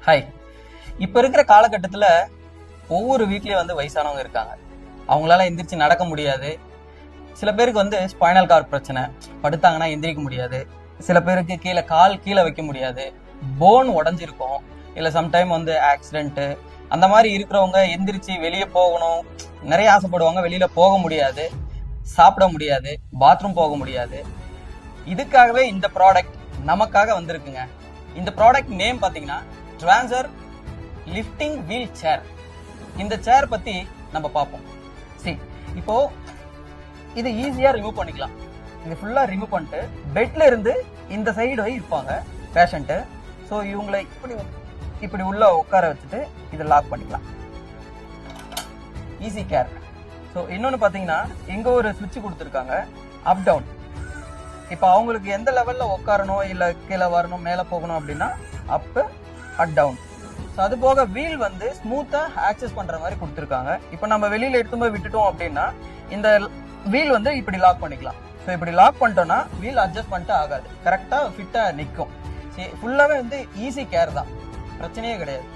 Hi. இப்போ இருக்கிற காலகட்டத்தில் ஒவ்வொரு வீட்லேயும் வந்து வயசானவங்க இருக்காங்க. அவங்களால எந்திரிச்சு நடக்க முடியாது. சில பேருக்கு வந்து ஸ்பைனல் கார்டு பிரச்சனை, படுத்தாங்கன்னா எந்திரிக்க முடியாது. சில பேருக்கு கால் கீழே வைக்க முடியாது. போன் உடஞ்சிருக்கும். இல்லை சம்டைம் வந்து ஆக்சிடென்ட்டு அந்த மாதிரி இருக்கிறவங்க எந்திரிச்சு வெளியே போகணும், நிறைய ஆசைப்படுவாங்க. வெளியில் போக முடியாது, சாப்பிட முடியாது, பாத்ரூம் போக முடியாது. இதுக்காகவே இந்த ப்ராடக்ட் நமக்காக வந்திருக்குங்க. இந்த ப்ராடக்ட் நேம் பார்த்தீங்கன்னா ட்ரான்சர் லிஃப்டிங் வீல் சேர். இந்த சேர் பத்தி நம்ம பார்ப்போம். இப்போ இது ஈஸியா ரிமூவ் பண்ணிக்கலாம். இது ஃபுல்லா ரிமூவ் பண்ணிட்டு பெட்ல இருந்து இந்த சைடு இருப்பாங்க பேஷண்ட்டு. ஸோ இவங்களை இப்படி உள்ள உட்கார வச்சுட்டு இதை லாக் பண்ணிக்கலாம். Easy care. ஸோ இன்னொன்று பார்த்தீங்கன்னா இங்கே ஒரு சுவிட்ச் கொடுத்துருக்காங்க, அப் டவுன். இப்போ அவங்களுக்கு எந்த லெவலில் உட்காரணும், இல்லை கீழே வரணும், மேலே போகணும் அப்படின்னா அப்பு அட் டவுன். ஸோ அது போக வீல் வந்து ஸ்மூத்தாக ஆக்சஸ் பண்ணுற மாதிரி கொடுத்துருக்காங்க. இப்போ நம்ம வெளியில் எடுத்து போய் விட்டுட்டோம் அப்படின்னா இந்த வீல் வந்து இப்படி லாக் பண்ணிக்கலாம். ஸோ இப்படி லாக் பண்ணிட்டோம்னா வீல் அட்ஜஸ்ட் பண்ணிட்டு ஆகாது, கரெக்டாக ஃபிட்டாக நிற்கும். சரி, ஃபுல்லாகவே வந்து ஈஸி கேர் தான், பிரச்சனையே கிடையாது.